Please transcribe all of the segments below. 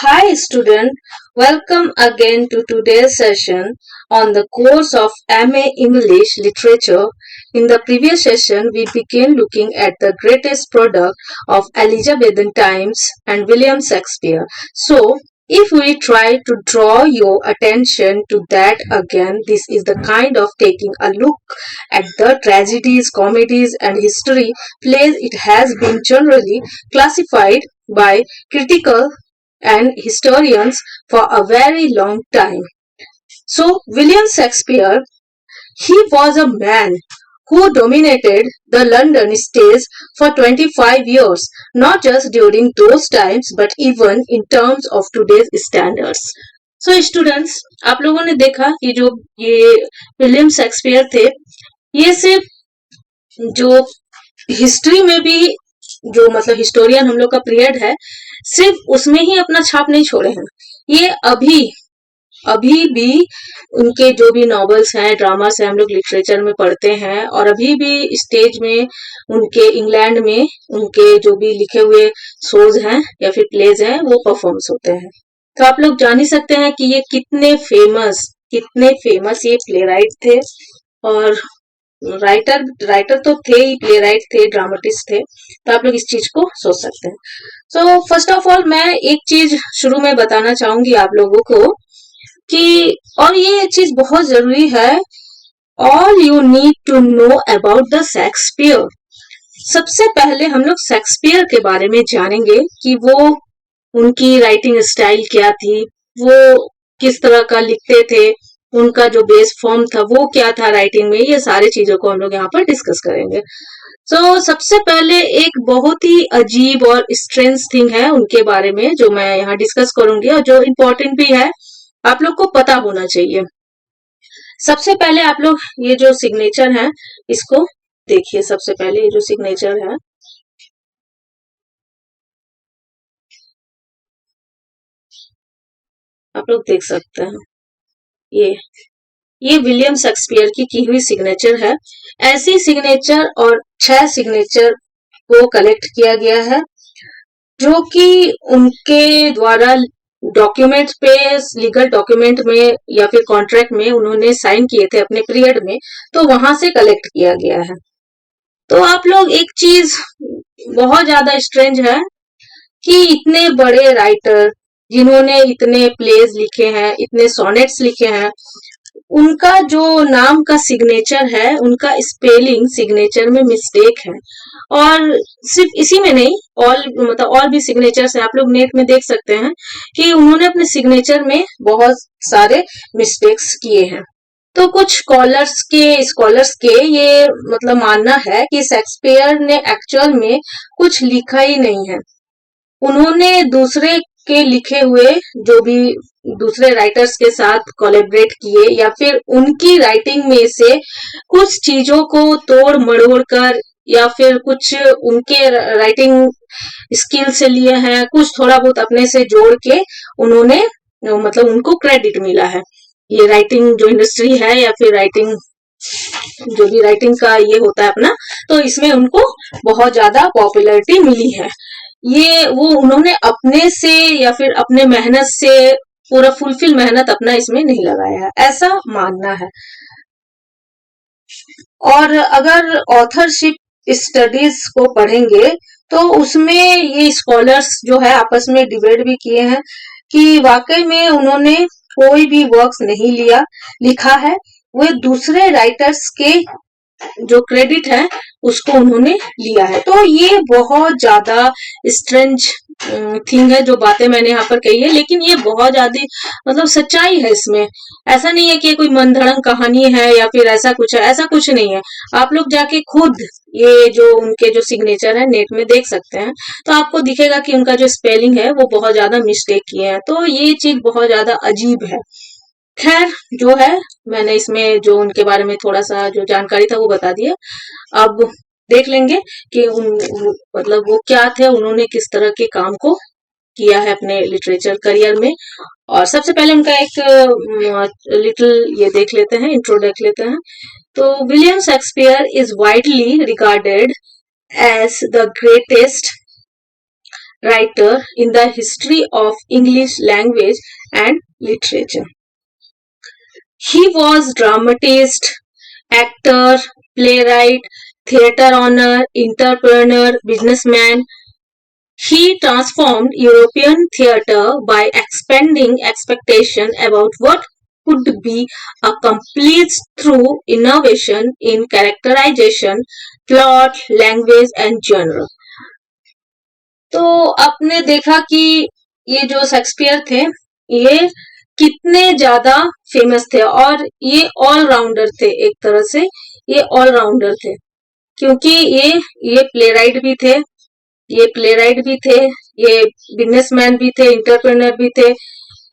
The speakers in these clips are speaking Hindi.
Hi student, welcome again to today's session on the course of MA English Literature. In the previous session, we began looking at the greatest product of Elizabethan times and William Shakespeare. So, if we try to draw your attention to that again, this is the kind of taking a look at the tragedies, comedies and history plays it has been generally classified by critical and historians for a very long time. So, William Shakespeare, he was a man who dominated the London stage for 25 years, not just during those times but even in terms of today's standards. So students आप लोगों ने देखा कि जो ये विलियम शेक्सपियर थे ये सिर्फ जो हिस्ट्री में भी जो मतलब हिस्टोरियन हम लोग का पीरियड है सिर्फ उसमें ही अपना छाप नहीं छोड़े हैं। ये अभी भी उनके जो भी नॉवेल्स हैं ड्रामास हैं हम लोग लिटरेचर में पढ़ते हैं और अभी भी स्टेज में उनके इंग्लैंड में उनके जो भी लिखे हुए शोज हैं या फिर प्लेज हैं वो परफॉर्म्स होते हैं। तो आप लोग जान ही सकते हैं कि ये कितने फेमस ये प्ले थे और राइटर तो थे ही, प्ले राइट थे, ड्रामेटिस्ट थे। तो आप लोग इस चीज को सोच सकते हैं। सो फर्स्ट ऑफ ऑल मैं एक चीज शुरू में बताना चाहूंगी आप लोगों को कि और ये चीज बहुत जरूरी है, all you need to know about the Shakespeare. सबसे पहले हम लोग शेक्सपियर के बारे में जानेंगे कि वो उनकी राइटिंग स्टाइल क्या थी, वो किस तरह का लिखते थे, उनका जो बेस फॉर्म था वो क्या था राइटिंग में, ये सारी चीजों को हम लोग यहाँ पर डिस्कस करेंगे। सबसे पहले एक बहुत ही अजीब और स्ट्रेंज थिंग है उनके बारे में जो मैं यहाँ डिस्कस करूंगी और जो इम्पोर्टेंट भी है, आप लोग को पता होना चाहिए। सबसे पहले आप लोग ये जो सिग्नेचर है इसको देखिए। सबसे पहले ये जो सिग्नेचर है आप लोग देख सकते हैं, ये विलियम शेक्सपियर की हुई सिग्नेचर है। ऐसी सिग्नेचर और 6 सिग्नेचर को कलेक्ट किया गया है जो कि उनके द्वारा डॉक्यूमेंट पे, लीगल डॉक्यूमेंट में या फिर कॉन्ट्रैक्ट में उन्होंने साइन किए थे अपने पीरियड में, तो वहां से कलेक्ट किया गया है। तो आप लोग एक चीज बहुत ज्यादा स्ट्रेंज है कि इतने बड़े राइटर जिन्होंने इतने प्लेज लिखे हैं, इतने सोनेट्स लिखे हैं, उनका जो नाम का सिग्नेचर है, उनका स्पेलिंग सिग्नेचर में मिस्टेक है। और सिर्फ इसी में नहीं, और भी सिग्नेचर्स है, आप लोग नेट में देख सकते हैं कि उन्होंने अपने सिग्नेचर में बहुत सारे मिस्टेक्स किए हैं। तो कुछ स्कॉलर्स के ये मतलब मानना है कि शेक्सपियर ने एक्चुअल में कुछ लिखा ही नहीं है। उन्होंने दूसरे के लिखे हुए जो भी दूसरे राइटर्स के साथ कोलैबोरेट किए या फिर उनकी राइटिंग में से कुछ चीजों को तोड़ मरोड़ कर या फिर कुछ उनके राइटिंग स्किल से लिए हैं, कुछ थोड़ा बहुत अपने से जोड़ के उन्होंने मतलब उनको क्रेडिट मिला है। ये राइटिंग जो इंडस्ट्री है या फिर राइटिंग जो भी राइटिंग का ये होता है अपना, तो इसमें उनको बहुत ज्यादा पॉपुलैरिटी मिली है। ये वो उन्होंने अपने से या फिर अपने मेहनत से पूरा फुलफिल मेहनत अपना इसमें नहीं लगाया है, ऐसा मानना है। और अगर ऑथरशिप स्टडीज को पढ़ेंगे तो उसमें ये स्कॉलर्स जो है आपस में डिबेट भी किए हैं कि वाकई में उन्होंने कोई भी वर्क्स नहीं लिखा है, वे दूसरे राइटर्स के जो क्रेडिट है उसको उन्होंने लिया है। तो ये बहुत ज्यादा स्ट्रेंज थिंग है जो बातें मैंने यहाँ पर कही है, लेकिन ये बहुत ज्यादा मतलब सच्चाई है इसमें। ऐसा नहीं है कि कोई मनधड़ंग कहानी है या फिर ऐसा कुछ है, ऐसा कुछ नहीं है। आप लोग जाके खुद ये जो उनके जो सिग्नेचर है नेट में देख सकते हैं, तो आपको दिखेगा कि उनका जो स्पेलिंग है वो बहुत ज्यादा मिस्टेक किए हैं। तो ये चीज बहुत ज्यादा अजीब है। खैर जो है, मैंने इसमें जो उनके बारे में थोड़ा सा जो जानकारी था वो बता दिया। अब देख लेंगे कि मतलब वो क्या थे, उन्होंने किस तरह के काम को किया है अपने लिटरेचर करियर में। और सबसे पहले उनका एक लिटिल ये देख लेते हैं, इंट्रो देख लेते हैं। तो William Shakespeare is widely regarded as the greatest writer in the history of English language and literature. He was dramatist, actor, playwright, theatre owner, entrepreneur, businessman. He transformed European theatre by expanding expectation about what could be accomplished through innovation in characterization, plot, language and genre. तो आपने देखा कि ये जो शेक्सपियर थे ये कितने ज्यादा फेमस थे और ये ऑलराउंडर थे, एक तरह से ये ऑलराउंडर थे क्योंकि ये प्लेराइट भी थे, ये प्लेराइट भी थे, ये बिजनेसमैन भी थे, इंटरप्रेनर भी थे,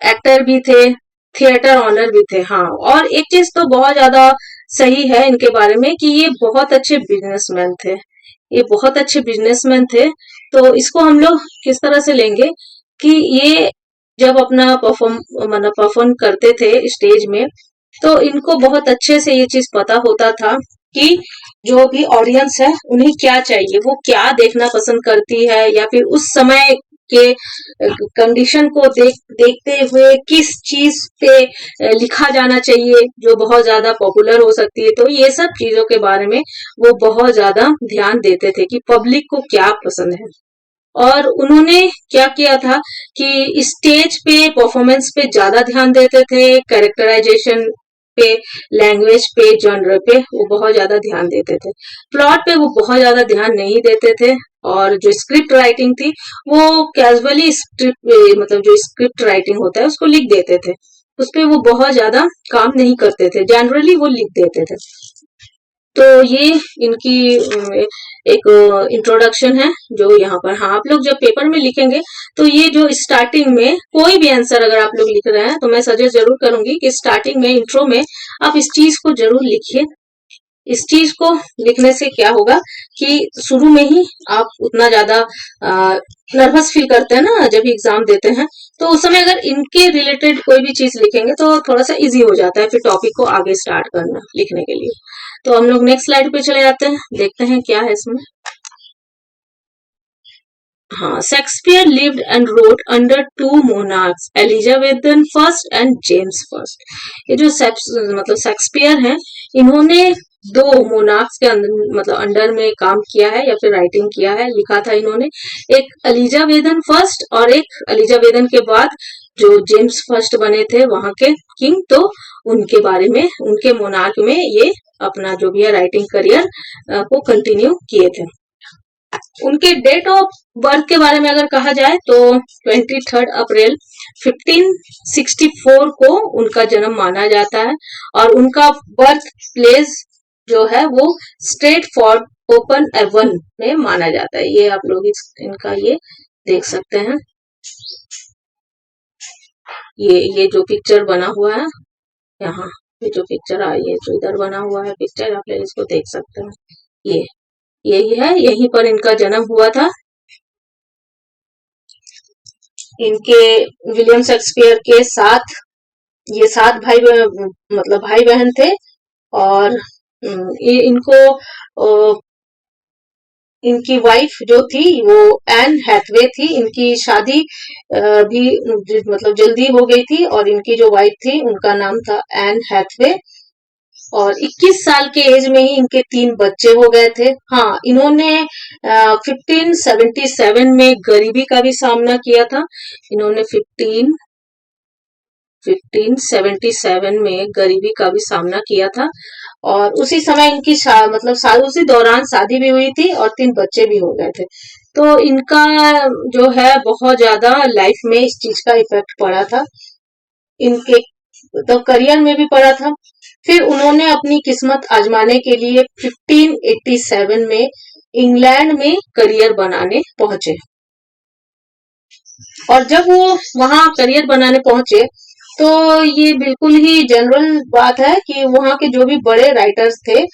एक्टर भी थे, थिएटर ऑनर भी थे। हाँ, और एक चीज तो बहुत ज्यादा सही है इनके बारे में कि ये बहुत अच्छे बिजनेसमैन थे, ये बहुत अच्छे बिजनेसमैन थे। तो इसको हम लोग किस तरह से लेंगे कि ये जब अपना परफॉर्म करते थे स्टेज में तो इनको बहुत अच्छे से ये चीज पता होता था कि जो भी ऑडियंस है उन्हें क्या चाहिए, वो क्या देखना पसंद करती है या फिर उस समय के कंडीशन को देखते हुए किस चीज पे लिखा जाना चाहिए जो बहुत ज्यादा पॉपुलर हो सकती है। तो ये सब चीजों के बारे में वो बहुत ज्यादा ध्यान देते थे कि पब्लिक को क्या पसंद है। और उन्होंने क्या किया था कि स्टेज पे परफॉर्मेंस पे ज्यादा ध्यान देते थे, कैरेक्टराइजेशन पे, लैंग्वेज पे, जॉनर पे वो बहुत ज्यादा ध्यान देते थे। प्लॉट पे वो बहुत ज्यादा ध्यान नहीं देते थे और जो स्क्रिप्ट राइटिंग थी वो कैजुअली स्क्रिप्ट मतलब जो स्क्रिप्ट राइटिंग होता है उसको लिख देते थे, उस पे वो बहुत ज्यादा काम नहीं करते थे, जनरली वो लिख देते थे। तो ये इनकी एक इंट्रोडक्शन है जो यहाँ पर। हाँ, आप लोग जब पेपर में लिखेंगे तो ये जो स्टार्टिंग में कोई भी आंसर अगर आप लोग लिख रहे हैं तो मैं सजेस्ट जरूर करूंगी कि स्टार्टिंग में इंट्रो में आप इस चीज को जरूर लिखिए। इस चीज को लिखने से क्या होगा कि शुरू में ही आप उतना ज्यादा नर्वस फील करते हैं ना जब एग्जाम देते हैं, तो उस समय अगर इनके रिलेटेड कोई भी चीज लिखेंगे तो थोड़ा सा इजी हो जाता है फिर टॉपिक को आगे स्टार्ट करना लिखने के लिए। तो हम लोग नेक्स्ट स्लाइड पे चले जाते हैं, देखते हैं क्या है इसमें। हाँ, Shakespeare lived and wrote under to monarchs, Elizabethan first and James first. ये जो मतलब शेक्सपियर हैं इन्होंने दो मोनार्क्स के अंदर मतलब अंडर में काम किया है या फिर राइटिंग किया है, लिखा था इन्होंने। एक एलिजाबेथन फर्स्ट और एक एलिजाबेथन के बाद जो जेम्स फर्स्ट बने थे वहां के किंग, तो उनके बारे में उनके मोनार्क में ये अपना जो भी है राइटिंग करियर को कंटिन्यू किए थे। उनके डेट ऑफ बर्थ के बारे में अगर कहा जाए तो 23 अप्रैल 1564 को उनका जन्म माना जाता है और उनका बर्थ प्लेस जो है वो स्ट्रेटफोर्ड ओपन एवन में माना जाता है। ये आप लोग इनका ये देख सकते हैं, ये जो पिक्चर बना हुआ है यहाँ, ये जो पिक्चर है ये जो इधर बना हुआ है पिक्चर आप लोग इसको देख सकते हैं, ये यही है, यहीं पर इनका जन्म हुआ था। इनके विलियम शेक्सपियर के साथ ये 7 भाई मतलब भाई बहन थे और ये इनकी वाइफ जो थी वो एन हैथवे थी। इनकी शादी भी मतलब जल्दी हो गई थी और इनकी जो वाइफ थी उनका नाम था एन हैथवे और 21 साल के एज में ही इनके 3 बच्चे हो गए थे। हाँ, इन्होंने 1577 में गरीबी का भी सामना किया था। इन्होंने 1577 में गरीबी का भी सामना किया था और उसी समय इनकी मतलब उसी दौरान शादी भी हुई थी और 3 बच्चे भी हो गए थे। तो इनका जो है बहुत ज्यादा लाइफ में इस चीज का इफेक्ट पड़ा था, इनके तो करियर में भी पड़ा था। फिर उन्होंने अपनी किस्मत आजमाने के लिए 1587 में इंग्लैंड में करियर बनाने पहुंचे और जब वो वहां करियर बनाने पहुंचे तो ये बिल्कुल ही जनरल बात है कि वहां के जो भी बड़े राइटर्स थे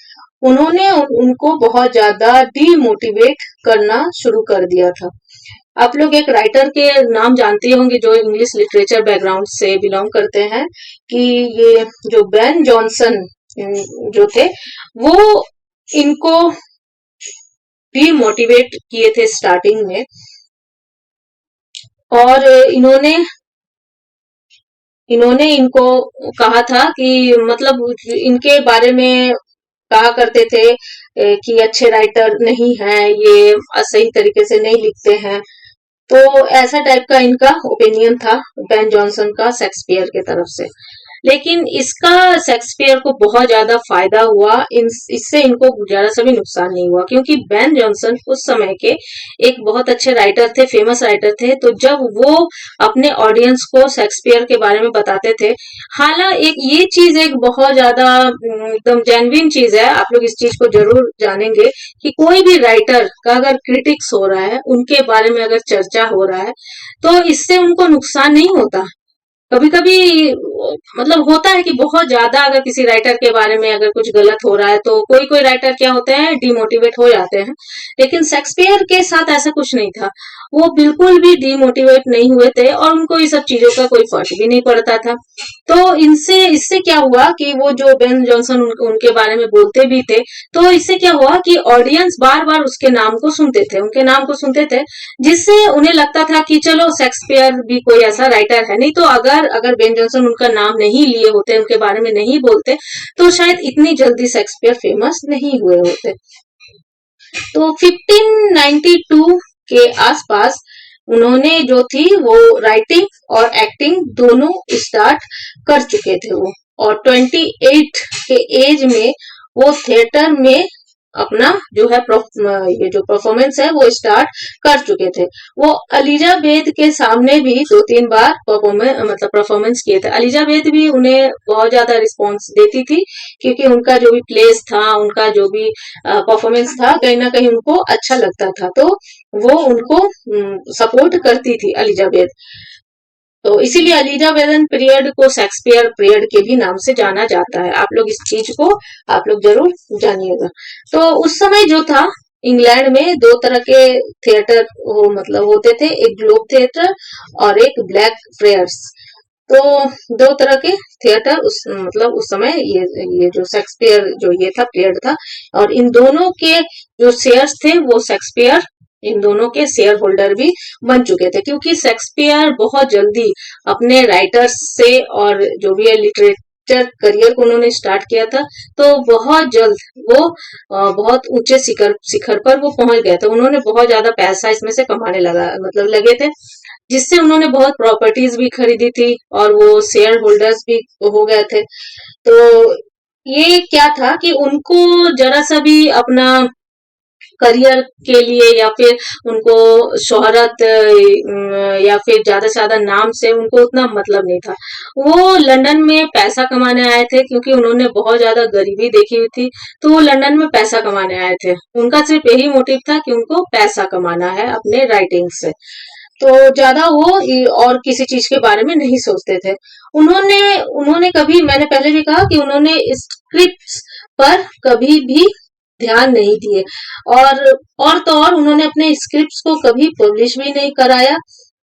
उन्होंने उनको बहुत ज्यादा डीमोटिवेट करना शुरू कर दिया था। आप लोग एक राइटर के नाम जानते होंगे जो इंग्लिश लिटरेचर बैकग्राउंड से बिलोंग करते हैं कि ये जो बेन जॉनसन जो थे वो इनको डीमोटिवेट किए थे स्टार्टिंग में। और इन्होंने इनको कहा था कि मतलब इनके बारे में कहा करते थे कि अच्छे राइटर नहीं हैं, ये सही तरीके से नहीं लिखते हैं। तो ऐसा टाइप का इनका ओपिनियन था बेन जॉनसन का शेक्सपियर के तरफ से। लेकिन इसका शेक्सपियर को बहुत ज्यादा फायदा हुआ, इससे इनको ज्यादा सा भी नुकसान नहीं हुआ, क्योंकि बेन जॉनसन उस समय के एक बहुत अच्छे राइटर थे, फेमस राइटर थे। तो जब वो अपने ऑडियंस को शेक्सपियर के बारे में बताते थे, हालांकि ये चीज एक बहुत ज्यादा एकदम जेन्युइन चीज है, आप लोग इस चीज को जरूर जानेंगे कि कोई भी राइटर का अगर क्रिटिक्स हो रहा है, उनके बारे में अगर चर्चा हो रहा है, तो इससे उनको नुकसान नहीं होता। कभी कभी मतलब होता है कि बहुत ज्यादा अगर किसी राइटर के बारे में अगर कुछ गलत हो रहा है, तो कोई कोई राइटर क्या होते हैं, डिमोटिवेट हो जाते हैं। लेकिन शेक्सपियर के साथ ऐसा कुछ नहीं था, वो बिल्कुल भी डिमोटिवेट नहीं हुए थे और उनको ये सब चीजों का कोई फर्क भी नहीं पड़ता था। तो इनसे इससे क्या हुआ कि वो जो बेन जॉनसन उनके बारे में बोलते भी थे, तो इससे क्या हुआ कि ऑडियंस बार बार उसके नाम को सुनते थे, उनके नाम को सुनते थे, जिससे उन्हें लगता था कि चलो शेक्सपियर भी कोई ऐसा राइटर है। नहीं तो अगर अगर बेन जॉनसन उनका नाम नहीं लिए होते, उनके बारे में नहीं बोलते, तो शायद इतनी जल्दी शेक्सपियर फेमस नहीं हुए होते। तो 1592 के आसपास उन्होंने जो थी वो राइटिंग और एक्टिंग दोनों स्टार्ट कर चुके थे वो, और 28 के एज में वो थिएटर में अपना जो है ये जो परफॉर्मेंस है वो स्टार्ट कर चुके थे। वो एलिजाबेथ के सामने भी 2-3 बार परफॉर्मेंस किए थे। एलिजाबेथ भी उन्हें बहुत ज्यादा रिस्पॉन्स देती थी, क्योंकि उनका जो भी प्लेस था, उनका जो भी परफॉर्मेंस था, कहीं ना कहीं उनको अच्छा लगता था, तो वो उनको सपोर्ट करती थी एलिजाबेथ। तो इसीलिए एलिजाबेथन पीरियड को शेक्सपियर पीरियड के भी नाम से जाना जाता है। आप लोग इस चीज को आप लोग जरूर जानिएगा। तो उस समय जो था, इंग्लैंड में दो तरह के थिएटर मतलब होते थे, एक ग्लोब थिएटर और एक ब्लैक फ्रेयर्स। तो दो तरह के थिएटर उस समय ये जो शेक्सपियर जो ये था पीरियड था, और इन दोनों के जो शेयर्स थे वो शेक्सपियर इन दोनों के शेयर होल्डर भी बन चुके थे, क्योंकि शेक्सपियर बहुत जल्दी अपने राइटर्स से और जो भी है लिटरेचर करियर को उन्होंने स्टार्ट किया था, तो बहुत जल्द वो बहुत ऊंचे शिखर पर वो पहुंच गए थे। उन्होंने बहुत ज्यादा पैसा इसमें से कमाने लगे थे, जिससे उन्होंने बहुत प्रॉपर्टीज भी खरीदी थी और वो शेयर होल्डर्स भी हो गए थे। तो ये क्या था कि उनको जरा सा भी अपना करियर के लिए या फिर उनको शोहरत या फिर ज्यादा से ज्यादा नाम से उनको उतना मतलब नहीं था। वो लंदन में पैसा कमाने आए थे, क्योंकि उन्होंने बहुत ज्यादा गरीबी देखी हुई थी, तो वो लंदन में पैसा कमाने आए थे। उनका सिर्फ यही मोटिव था कि उनको पैसा कमाना है अपने राइटिंग से। तो ज्यादा वो और किसी चीज के बारे में नहीं सोचते थे। उन्होंने उन्होंने कभी, मैंने पहले भी कहा कि उन्होंने स्क्रिप्ट्स पर कभी भी ध्यान नहीं दिए, और तो और उन्होंने अपने स्क्रिप्ट्स को कभी पब्लिश भी नहीं कराया।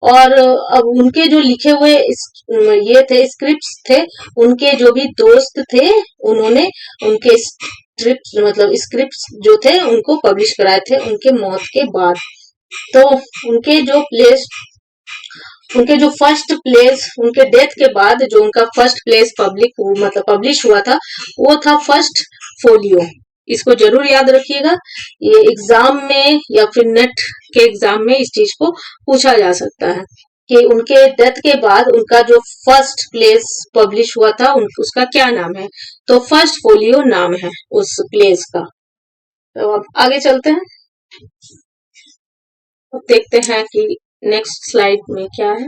और अब उनके जो लिखे हुए ये थे स्क्रिप्ट्स थे, उनके जो भी दोस्त थे, उन्होंने उनके स्क्रिप्ट्स जो थे उनको पब्लिश कराए थे उनके मौत के बाद। तो उनके जो प्लेस उनके जो फर्स्ट प्लेस उनके डेथ के बाद जो उनका फर्स्ट प्लेस पब्लिश हुआ था, वो था फर्स्ट फोलियो। इसको जरूर याद रखिएगा, ये एग्जाम में या फिर नेट के एग्जाम में इस चीज को पूछा जा सकता है कि उनके डेथ के बाद उनका जो फर्स्ट प्लेस पब्लिश हुआ था उसका क्या नाम है। तो फर्स्ट फोलियो नाम है उस प्लेस का। तो अब आगे चलते हैं, अब देखते हैं कि नेक्स्ट स्लाइड में क्या है।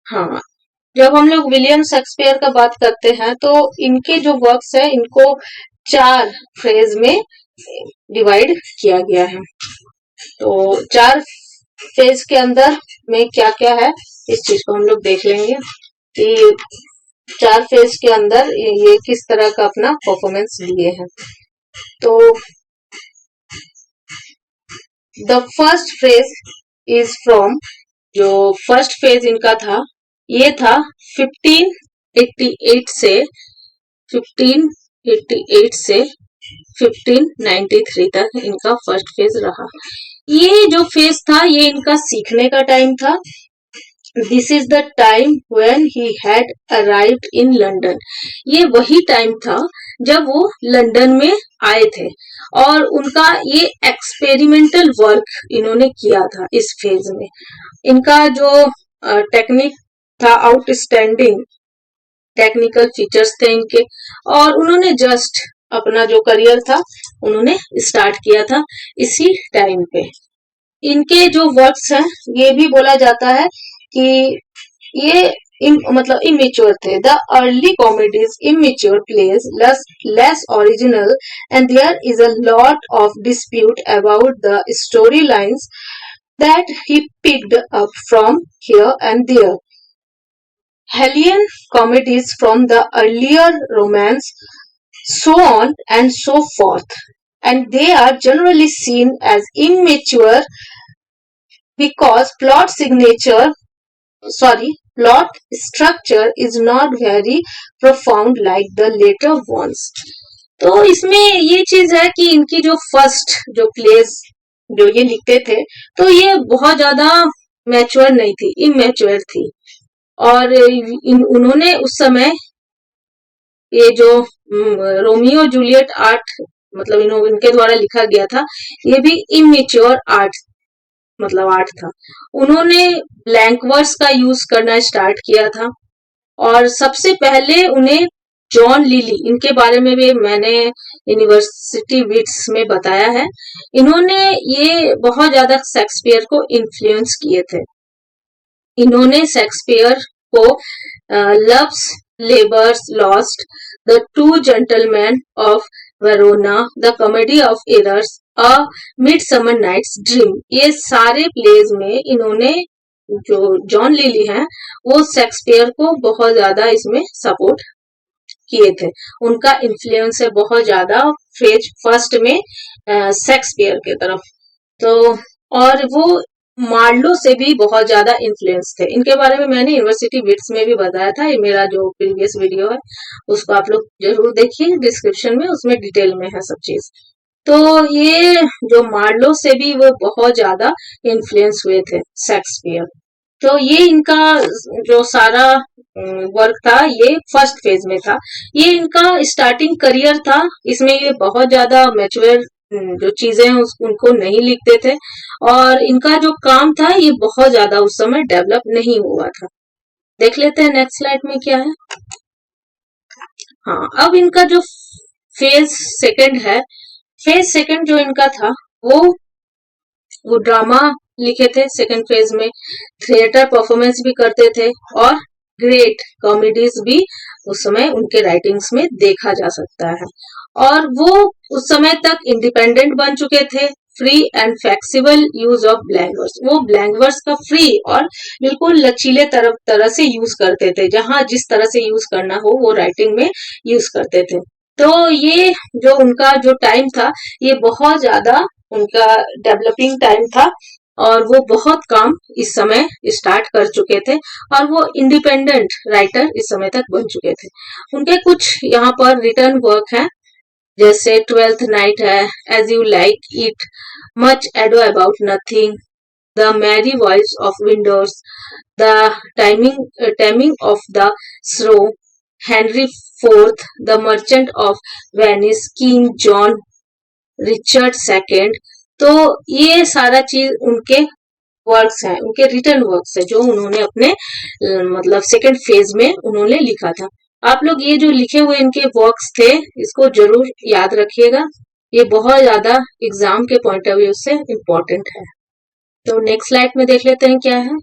हाँ, जब हम लोग विलियम शेक्सपियर का बात करते हैं, तो इनके जो वर्क्स है इनको 4 फेज में डिवाइड किया गया है। तो 4 फेज के अंदर में क्या क्या है, इस चीज को हम लोग देख लेंगे कि 4 फेज के अंदर ये किस तरह का अपना परफॉर्मेंस दिए हैं। तो the first phase is from, जो फर्स्ट फेज इनका था ये था 1588 से 1588 से 1593 तक इनका फर्स्ट फेज रहा। ये जो फेज था ये इनका सीखने का टाइम था। This is the time when he had arrived in London. ये वही टाइम था जब वो लंदन में आए थे और उनका ये एक्सपेरिमेंटल वर्क इन्होंने किया था इस फेज में। इनका जो टेक्निक था, आउटस्टैंडिंग टेक्निकल फीचर्स थे इनके, और उन्होंने जस्ट अपना जो करियर था उन्होंने स्टार्ट किया था इसी टाइम पे। इनके जो वर्क्स हैं ये भी बोला जाता है कि ये मतलब इमेच्योर थे। The early comedies immature plays, less original, and there is a lot of dispute about the story lines that he picked up from here and there. Hellion comedies from the earlier romance, so on and so forth, and they are generally seen as immature because plot structure is not very profound like the later ones. तो इसमें ये चीज है कि इनकी जो फर्स्ट जो प्लेस जो ये लिखते थे तो ये बहुत ज्यादा मैच्योर नहीं थी, इमेच्योर थी। और उन्होंने उस समय ये जो रोमियो जूलियट आर्ट मतलब इनके द्वारा लिखा गया था ये भी इमेच्योर आर्ट मतलब आर्ट था। उन्होंने ब्लैंक वर्स का यूज करना स्टार्ट किया था और सबसे पहले उन्हें जॉन लिली, इनके बारे में भी मैंने यूनिवर्सिटी विट्स में बताया है। इन्होंने ये बहुत ज्यादा शेक्सपियर को इन्फ्लुएंस किए थे। इन्होंने शेक्सपियर को Love's Labour's Lost, the Two Gentleman of Verona, the Comedy of Errors, a Midsummer Night's Dream, ये सारे प्लेज में इन्होंने जो जॉन लिली हैं वो शेक्सपियर को बहुत ज्यादा इसमें सपोर्ट किए थे। उनका इन्फ्लुएंस है बहुत ज्यादा फेज फर्स्ट में शेक्सपियर के तरफ। तो और वो मार्लो से भी बहुत ज्यादा इन्फ्लुएंस थे। इनके बारे में मैंने यूनिवर्सिटी विट्स में भी बताया था, ये मेरा जो प्रीवियस वीडियो है उसको आप लोग जरूर देखिए, डिस्क्रिप्शन में उसमें डिटेल में है सब चीज। तो ये जो मार्लो से भी वो बहुत ज्यादा इन्फ्लुएंस हुए थे शेक्सपियर। तो ये इनका जो सारा वर्क था ये फर्स्ट फेज में था। ये इनका स्टार्टिंग करियर था, इसमें ये बहुत ज्यादा मैच्योर जो चीजें हैं उनको नहीं लिखते थे और इनका जो काम था ये बहुत ज्यादा उस समय डेवलप नहीं हुआ था। देख लेते हैं नेक्स्ट स्लाइड में क्या है। हाँ, अब इनका जो फेज सेकंड है, फेज सेकंड जो इनका था वो ड्रामा लिखे थे सेकंड फेज में, थिएटर परफॉर्मेंस भी करते थे और ग्रेट कॉमेडीज भी उस समय उनके राइटिंग्स में देखा जा सकता है। और वो उस समय तक इंडिपेंडेंट बन चुके थे। Free and flexible use of blank verse, वो ब्लैंक वर्स का फ्री और बिल्कुल लचीले तरह से यूज करते थे, जहां जिस तरह से यूज करना हो वो राइटिंग में यूज करते थे। तो ये जो उनका जो टाइम था ये बहुत ज्यादा उनका डेवलपिंग टाइम था और वो बहुत काम इस समय स्टार्ट कर चुके थे और वो इंडिपेंडेंट राइटर इस समय तक बन चुके थे। उनके कुछ यहाँ पर रिटर्न वर्क हैं, जैसे 12th नाइट है, as you like it, much ado about nothing, the merry wives of Windsor, the taming of the shrew, Henry fourth, the merchant of Venice, King John, Richard second. तो ये सारा चीज उनके वर्क्स हैं, उनके रिटर्न वर्क्स है जो उन्होंने अपने मतलब सेकंड फेज में उन्होंने लिखा था। आप लोग ये जो लिखे हुए इनके वर्क्स थे इसको जरूर याद रखिएगा, ये बहुत ज्यादा एग्जाम के पॉइंट ऑफ व्यू से इम्पोर्टेंट है। तो नेक्स्ट स्लाइड में देख लेते हैं क्या है।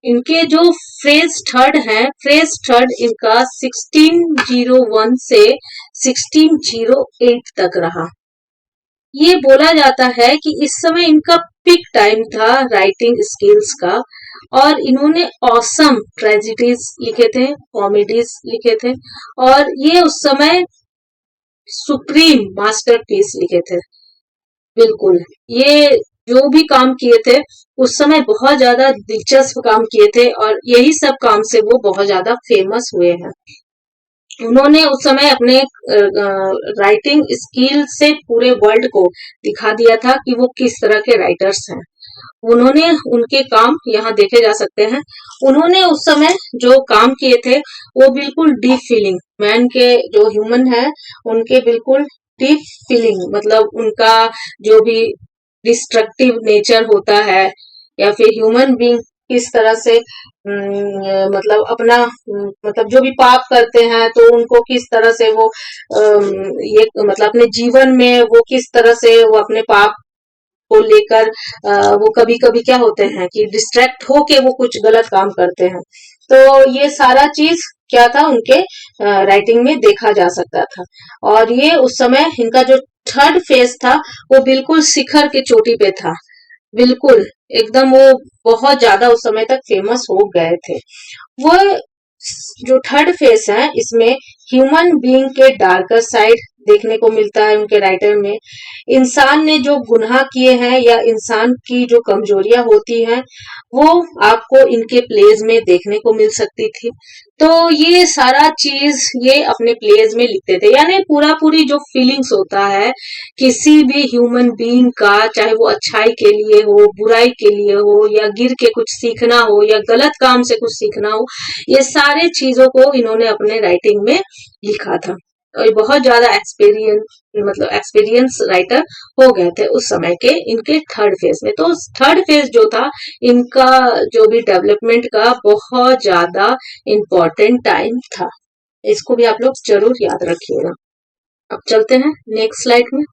इनके जो फ्रेज थर्ड है, फ्रेज थर्ड इनका 1601 से 1608 तक रहा। ये बोला जाता है कि इस समय इनका पीक टाइम था राइटिंग स्किल्स का और इन्होंने ऑसम ट्रेजेडीज लिखे थे, कॉमेडीज लिखे थे और ये उस समय सुप्रीम मास्टरपीस लिखे थे। बिल्कुल, ये जो भी काम किए थे उस समय बहुत ज्यादा दिलचस्प काम किए थे और यही सब काम से वो बहुत ज्यादा फेमस हुए हैं। उन्होंने उस समय अपने राइटिंग स्किल से पूरे वर्ल्ड को दिखा दिया था कि वो किस तरह के राइटर्स हैं। उन्होंने उनके काम यहाँ देखे जा सकते हैं। उन्होंने उस समय जो काम किए थे वो बिल्कुल डीप फीलिंग, मैन के जो ह्यूमन है उनके बिल्कुल डीप फीलिंग, मतलब उनका जो भी डिस्ट्रक्टिव नेचर होता है या फिर ह्यूमन बीइंग किस तरह से मतलब अपना मतलब जो भी पाप करते हैं तो उनको किस तरह से वो ये मतलब अपने जीवन में वो किस तरह से वो अपने पाप को लेकर वो कभी कभी क्या होते हैं कि डिस्ट्रैक्ट होके वो कुछ गलत काम करते हैं। तो ये सारा चीज क्या था उनके राइटिंग में देखा जा सकता था। और ये उस समय इनका जो थर्ड फेज था वो बिल्कुल शिखर की चोटी पे था, बिल्कुल एकदम वो बहुत ज्यादा उस समय तक फेमस हो गए थे। वो जो थर्ड फेस है इसमें ह्यूमन बीइंग के डार्कर साइड देखने को मिलता है उनके राइटर में। इंसान ने जो गुनाह किए हैं या इंसान की जो कमजोरियां होती हैं वो आपको इनके प्लेज में देखने को मिल सकती थी। तो ये सारा चीज ये अपने प्लेज में लिखते थे, यानी पूरा पूरी जो फीलिंग्स होता है किसी भी ह्यूमन बीइंग का, चाहे वो अच्छाई के लिए हो, बुराई के लिए हो, या गिर के कुछ सीखना हो या गलत काम से कुछ सीखना हो, ये सारे चीजों को इन्होंने अपने राइटिंग में लिखा था। और बहुत ज्यादा एक्सपीरियंस राइटर हो गए थे उस समय के इनके थर्ड फेज में। तो थर्ड फेज जो था इनका जो भी डेवलपमेंट का बहुत ज्यादा इम्पोर्टेंट टाइम था। इसको भी आप लोग जरूर याद रखिएगा। अब चलते हैं नेक्स्ट स्लाइड में।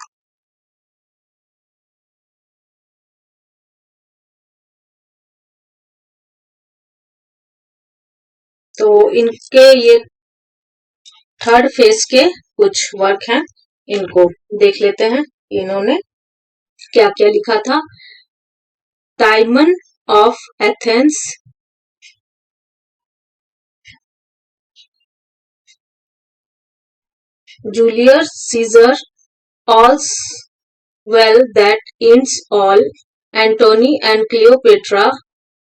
तो इनके ये थर्ड फेज के कुछ वर्क हैं, इनको देख लेते हैं इन्होंने क्या क्या लिखा था। Timon of Athens, Julius Caesar, all's well that ends all, Antony and Cleopatra,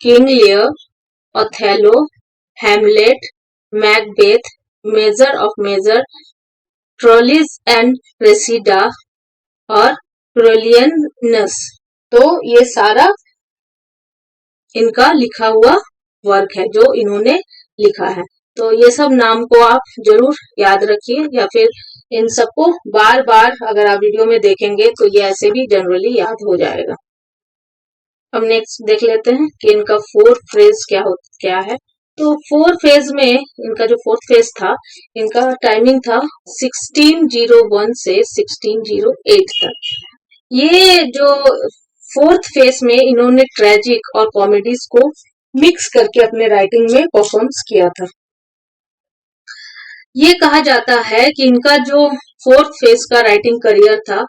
King Lear, Othello, Hamlet, Macbeth, Measure of Measure, Troilus and Cressida और क्रोलियनस। तो ये सारा इनका लिखा हुआ वर्क है जो इन्होंने लिखा है। तो ये सब नाम को आप जरूर याद रखिए या फिर इन सबको बार बार अगर आप वीडियो में देखेंगे तो ये ऐसे भी जनरली याद हो जाएगा। अब नेक्स्ट देख लेते हैं कि इनका फोर्थ फेज क्या है। तो फोर्थ फेज में इनका जो फोर्थ फेज था इनका टाइमिंग था 1601 से 1608 तक। ये जो फोर्थ फेज में इन्होंने ट्रेजिक और कॉमेडीज को मिक्स करके अपने राइटिंग में परफॉर्म्स किया था। ये कहा जाता है कि इनका जो फोर्थ फेज का राइटिंग करियर था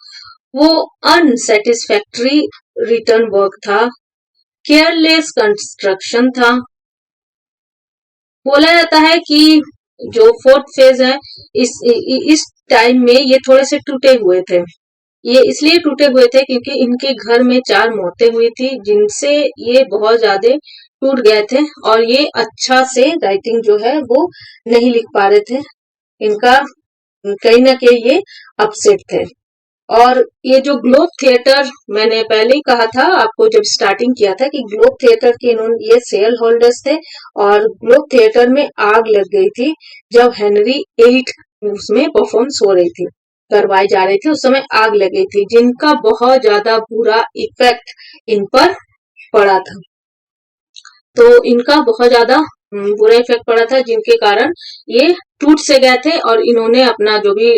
वो अनसेटिस्फैक्ट्री रिटर्न वर्क था, केयरलेस कंस्ट्रक्शन था। बोला जाता है कि जो फोर्थ फेज है इस टाइम में ये थोड़े से टूटे हुए थे। ये इसलिए टूटे हुए थे क्योंकि इनके घर में 4 मौतें हुई थी जिनसे ये बहुत ज्यादा टूट गए थे और ये अच्छा से राइटिंग जो है वो नहीं लिख पा रहे थे। इनका कहीं ना कहीं ये अपसेट थे। और ये जो ग्लोब थिएटर, मैंने पहले ही कहा था आपको जब स्टार्टिंग किया था कि ग्लोब थिएटर के इन्होंने ये शेयर होल्डर्स थे और ग्लोब थिएटर में आग लग गई थी जब हेनरी 8 उसमें परफॉर्मेंस हो रही थी, करवाई जा रही थी, उस समय आग लग गई थी जिनका बहुत ज्यादा बुरा इफेक्ट इन पर पड़ा था। तो इनका बहुत ज्यादा बुरा इफेक्ट पड़ा था जिनके कारण ये टूट से गए थे और इन्होंने अपना जो भी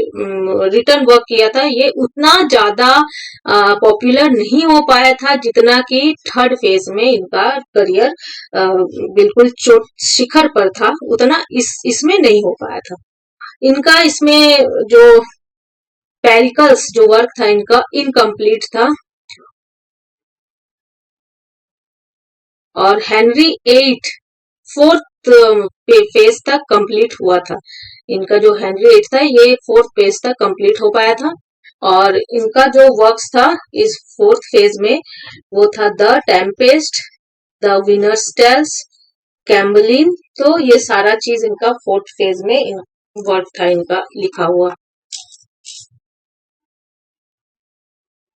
रिटर्न वर्क किया था ये उतना ज्यादा पॉपुलर नहीं हो पाया था जितना कि थर्ड फेज में इनका करियर बिल्कुल चोट शिखर पर था, उतना इसमें नहीं हो पाया था। इनका इसमें जो पेरिकल्स जो वर्क था इनका इनकम्प्लीट था और हेनरी 8 फोर्थ फेज तक कंप्लीट हुआ था। इनका जो हेनरी 8 था ये फोर्थ फेज तक कंप्लीट हो पाया था और इनका जो वर्क्स था इस फोर्थ फेज में वो था the tempest, the winter's tales, Cymbeline. तो ये सारा चीज इनका फोर्थ फेज में वर्क था इनका लिखा हुआ।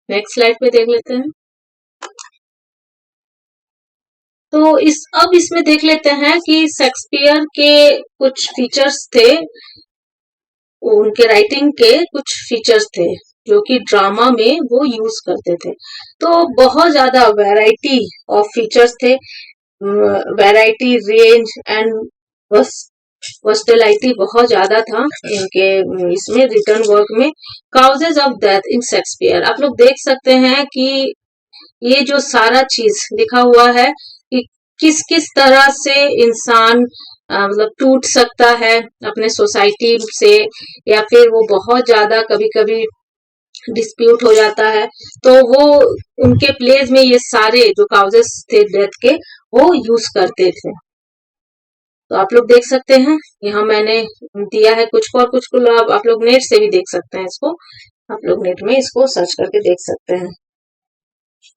नेक्स्ट स्लाइड पे देख लेते हैं। तो अब इसमें देख लेते हैं कि शेक्सपियर के कुछ फीचर्स थे, उनके राइटिंग के कुछ फीचर्स थे जो कि ड्रामा में वो यूज करते थे। तो बहुत ज्यादा वैरायटी ऑफ फीचर्स थे, वैरायटी, रेंज एंड वर्सटिलिटी बहुत ज्यादा था इनके इसमें रिटर्न वर्क में। Causes of death in Shakespeare, आप लोग देख सकते हैं कि ये जो सारा चीज लिखा हुआ है कि किस किस तरह से इंसान मतलब टूट सकता है अपने सोसाइटी से, या फिर वो बहुत ज्यादा कभी कभी डिस्प्यूट हो जाता है, तो वो उनके प्लेस में ये सारे जो काउजेस थे डेथ के वो यूज करते थे। तो आप लोग देख सकते हैं, यहाँ मैंने दिया है कुछ को, और कुछ को आप लोग नेट से भी देख सकते हैं इसको, आप लोग नेट में इसको सर्च करके देख सकते हैं।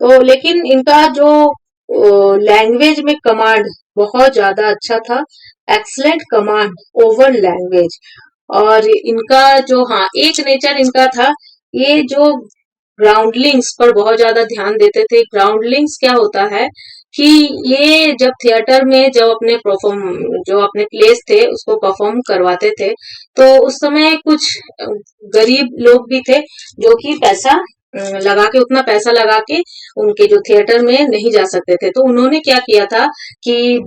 तो लेकिन इनका जो लैंग्वेज में कमांड बहुत ज्यादा अच्छा था, एक्सलेंट कमांड ओवर लैंग्वेज। और इनका जो, हाँ, एक नेचर इनका था, ये जो ग्राउंडलिंग्स पर बहुत ज्यादा ध्यान देते थे। ग्राउंडलिंग्स क्या होता है कि ये जब थिएटर में जो अपने प्लेस थे उसको परफॉर्म करवाते थे, तो उस समय कुछ गरीब लोग भी थे जो कि लगा के, उतना पैसा लगा के उनके जो थिएटर में नहीं जा सकते थे। तो उन्होंने क्या किया था कि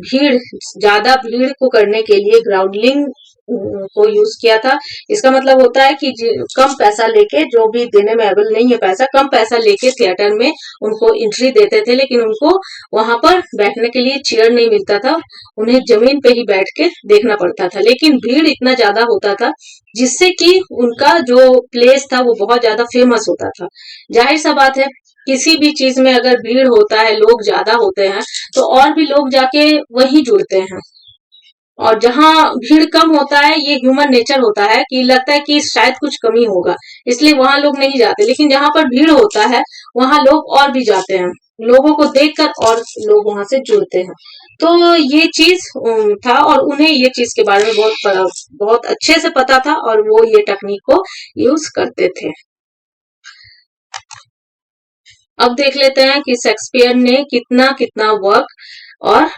ज्यादा भीड़ को करने के लिए ग्राउंडलिंग को यूज किया था। इसका मतलब होता है कि कम पैसा लेके, जो भी देने में एबल नहीं है पैसा, कम पैसा लेके थिएटर में उनको एंट्री देते थे, लेकिन उनको वहां पर बैठने के लिए चेयर नहीं मिलता था, उन्हें जमीन पे ही बैठ के देखना पड़ता था। लेकिन भीड़ इतना ज्यादा होता था जिससे कि उनका जो प्लेस था वो बहुत ज्यादा फेमस होता था। जाहिर सा बात है, किसी भी चीज में अगर भीड़ होता है, लोग ज्यादा होते हैं, तो और भी लोग जाके वही जुड़ते हैं। और जहां भीड़ कम होता है, ये ह्यूमन नेचर होता है कि लगता है कि शायद कुछ कमी होगा, इसलिए वहां लोग नहीं जाते। लेकिन जहां पर भीड़ होता है वहां लोग और भी जाते हैं, लोगों को देखकर और लोग वहां से जुड़ते हैं। तो ये चीज था, और उन्हें ये चीज के बारे में बहुत अच्छे से पता था, और वो ये टेक्निक को यूज करते थे। अब देख लेते हैं कि शेक्सपियर ने कितना कितना वर्क और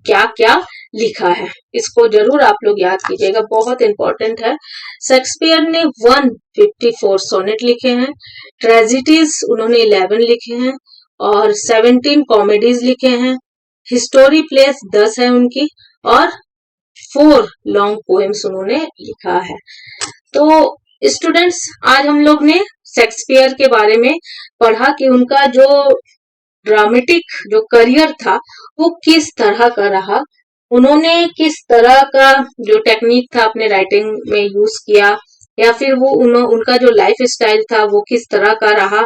क्या क्या लिखा है। इसको जरूर आप लोग याद कीजिएगा, बहुत इंपॉर्टेंट है। शेक्सपियर ने 154 सोनेट लिखे हैं, ट्रेजिडीज उन्होंने 11 लिखे हैं, और 17 कॉमेडीज लिखे हैं, हिस्टोरी प्लेस 10 है उनकी, और 4 लॉन्ग पोएम्स उन्होंने लिखा है। तो स्टूडेंट्स, आज हम लोग ने शेक्सपियर के बारे में पढ़ा कि उनका जो ड्रामेटिक जो करियर था वो किस तरह का रहा, उन्होंने किस तरह का जो टेक्निक था अपने राइटिंग में यूज किया, या फिर वो उनका जो लाइफ स्टाइल था वो किस तरह का रहा।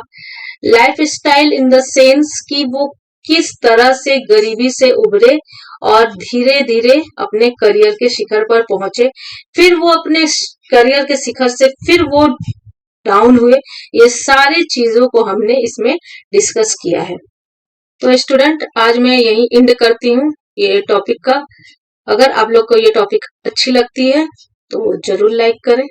Life style in the sense कि वो किस तरह से गरीबी से उभरे और धीरे धीरे अपने करियर के शिखर पर पहुंचे, फिर वो अपने करियर के शिखर से फिर वो डाउन हुए। ये सारी चीजों को हमने इसमें डिस्कस किया है। तो स्टूडेंट, आज मैं यही एंड करती हूँ ये टॉपिक का। अगर आप लोग को ये टॉपिक अच्छी लगती है तो जरूर लाइक करें।